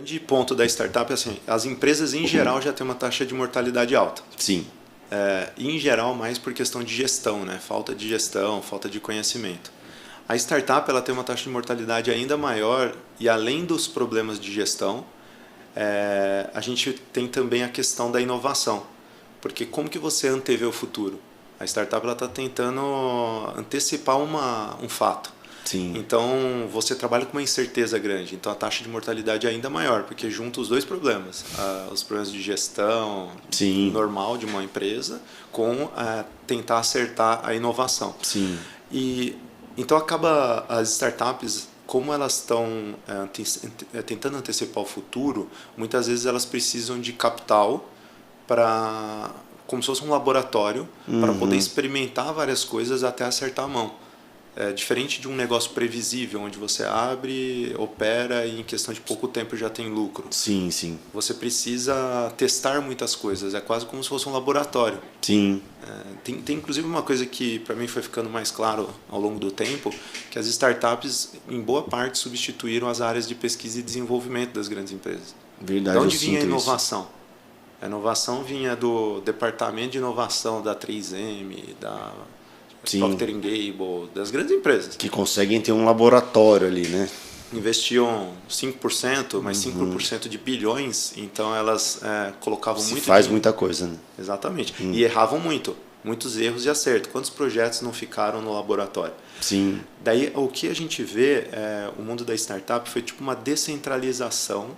grande ponto da startup é assim, as empresas em geral já têm uma taxa de mortalidade alta. Sim. E em geral mais por questão de gestão, né? Falta de gestão, falta de conhecimento. A startup ela tem uma taxa de mortalidade ainda maior e além dos problemas de gestão, a gente tem também a questão da inovação. Porque como que você antevê o futuro? A startup está tentando antecipar um fato. Sim. Então, você trabalha com uma incerteza grande. Então, a taxa de mortalidade é ainda maior, porque junta os dois problemas. Os problemas de gestão Sim. normal de uma empresa com tentar acertar a inovação. Sim. Então, acaba as startups, como elas estão tentando antecipar o futuro, muitas vezes elas precisam de capital como se fosse um laboratório para poder experimentar várias coisas até acertar a mão. Diferente de um negócio previsível, onde você abre, opera e em questão de pouco tempo já tem lucro. Sim, sim. Você precisa testar muitas coisas, é quase como se fosse um laboratório. Sim. Tem inclusive uma coisa que para mim foi ficando mais claro ao longo do tempo, que as startups em boa parte substituíram as áreas de pesquisa e desenvolvimento das grandes empresas. Verdade, de onde vinha a inovação? A inovação vinha do departamento de inovação da 3M, da Procter & Gamble, das grandes empresas. Que conseguem ter um laboratório ali, né? Investiam 5%, mas 5% de bilhões, então elas colocavam muito dinheiro. Faz muita coisa, né? Exatamente. E erravam muito. Muitos erros e acertos. Quantos projetos não ficaram no laboratório? Sim. Daí, o que a gente vê, o mundo da startup foi tipo uma descentralização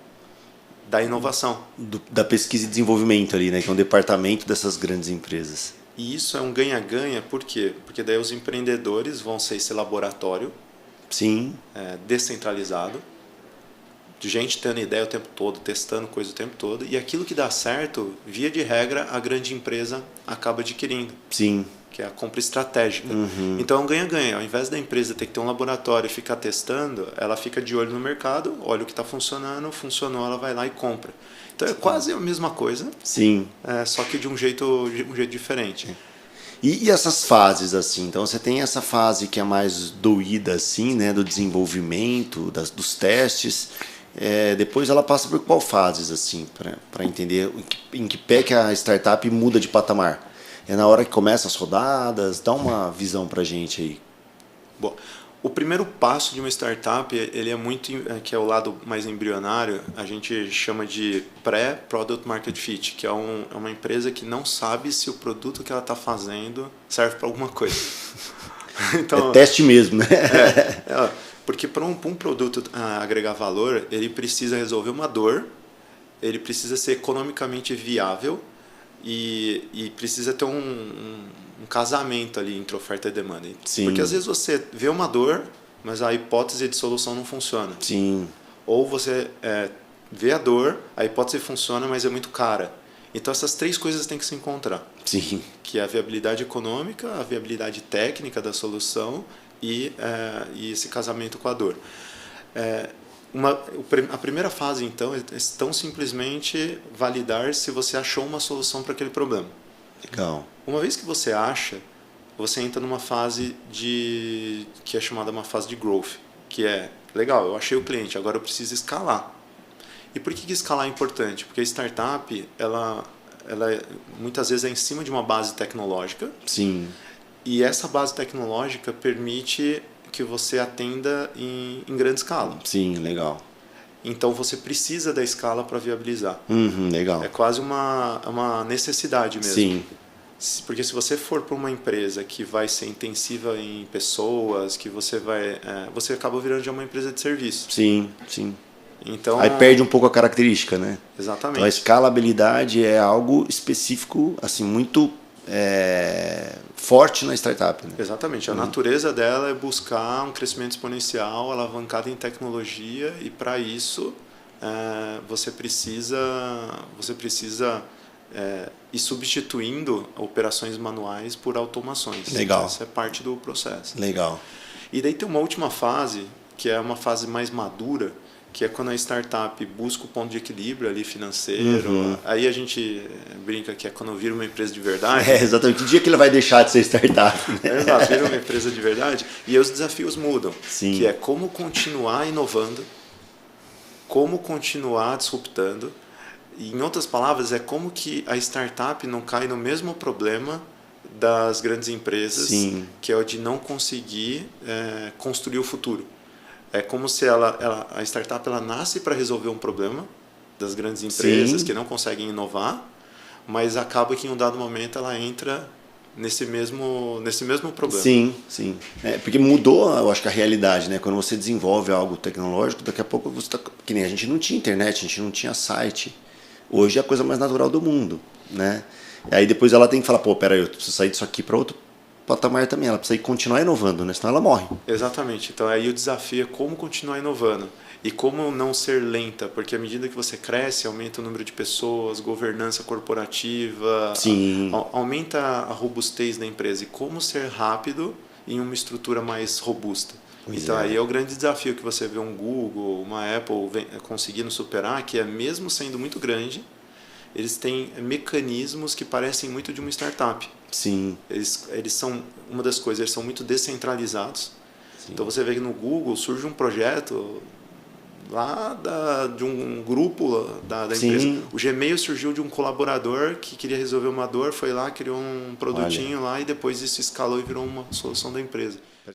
da inovação. Da pesquisa e desenvolvimento ali, né? Que é um departamento dessas grandes empresas. E isso é um ganha-ganha, por quê? Porque daí os empreendedores vão ser esse laboratório. Sim. Descentralizado, de gente tendo ideia o tempo todo, testando coisa o tempo todo, e aquilo que dá certo, via de regra, a grande empresa acaba adquirindo. Sim. Que é a compra estratégica. Então é um ganha-ganha. Ao invés da empresa ter que ter um laboratório e ficar testando, ela fica de olho no mercado, olha o que está funcionando, funcionou, ela vai lá e compra. Então é quase a mesma coisa, sim, só que de um jeito diferente. E essas fases, assim, então você tem essa fase que é mais doída, assim, né, do desenvolvimento, dos testes, depois ela passa por qual fases, assim, para entender em que pé que a startup muda de patamar? É na hora que começa as rodadas? Dá uma visão pra gente aí. Bom, o primeiro passo de uma startup, ele é muito, que é o lado mais embrionário, a gente chama de pré-product market fit, que é uma empresa que não sabe se o produto que ela está fazendo serve para alguma coisa. Então, teste mesmo, né? Porque para um produto agregar valor, ele precisa resolver uma dor, ele precisa ser economicamente viável e precisa ter um casamento ali entre oferta e demanda. Sim. Porque às vezes você vê uma dor, mas a hipótese de solução não funciona. Sim. Ou você vê a dor, a hipótese funciona, mas é muito cara. Então essas três coisas têm que se encontrar. Sim. Que é a viabilidade econômica, a viabilidade técnica da solução e esse casamento com a dor. A primeira fase, então, é tão simplesmente validar se você achou uma solução para aquele problema. Legal. Uma vez que você acha, você entra numa fase que é chamada uma fase de growth, que é, legal, eu achei o cliente, agora eu preciso escalar. E por que escalar é importante? Porque a startup, ela muitas vezes é em cima de uma base tecnológica. Sim. E essa base tecnológica permite que você atenda em grande escala. Sim, legal. Então você precisa da escala para viabilizar. Legal. É quase uma necessidade mesmo. Sim. Porque se você for para uma empresa que vai ser intensiva em pessoas, que você acaba virando já uma empresa de serviço. Sim, sim. Então, aí perde um pouco a característica, né? Exatamente. Então a escalabilidade é algo específico, assim, muito forte na startup, né? Exatamente. A natureza dela é buscar um crescimento exponencial, alavancado em tecnologia, e para isso você precisa ir substituindo operações manuais por automações. Legal. Essa é parte do processo. Legal. E daí tem uma última fase, que é uma fase mais madura, que é quando a startup busca o ponto de equilíbrio ali financeiro. Aí a gente brinca que é quando vira uma empresa de verdade. Exatamente. Que dia que ele vai deixar de ser startup? Né? Exato, vira uma empresa de verdade. E aí os desafios mudam. Sim. Que é como continuar inovando como continuar disruptando. E, em outras palavras, é como que a startup não cai no mesmo problema das grandes empresas, Sim. que é o de não conseguir construir o futuro. É como se a startup ela nasce para resolver um problema das grandes empresas Sim. que não conseguem inovar, mas acaba que em um dado momento ela entra nesse mesmo problema. Sim, sim. Porque mudou, eu acho que a realidade, né? Quando você desenvolve algo tecnológico, daqui a pouco você tá, que nem a gente não tinha internet, a gente não tinha site. Hoje é a coisa mais natural do mundo, né? E aí depois ela tem que falar, pô, peraí, eu preciso sair disso aqui para outro patamar também. Ela precisa continuar inovando, né? Senão ela morre. Exatamente. Então aí o desafio é como continuar inovando e como não ser lenta, porque à medida que você cresce, aumenta o número de pessoas, governança corporativa, Sim. aumenta a robustez da empresa e como ser rápido em uma estrutura mais robusta. Pois Então aí é. é o grande desafio que você vê um Google, uma Apple conseguindo superar, que é mesmo sendo muito grande, eles têm mecanismos que parecem muito de uma startup. Sim. Eles são, uma das coisas, eles são muito descentralizados. Sim. Então você vê que no Google surge um projeto lá de um grupo da empresa. Sim. O Gmail surgiu de um colaborador que queria resolver uma dor, foi lá, criou um produtinho lá e depois isso escalou e virou uma solução da empresa.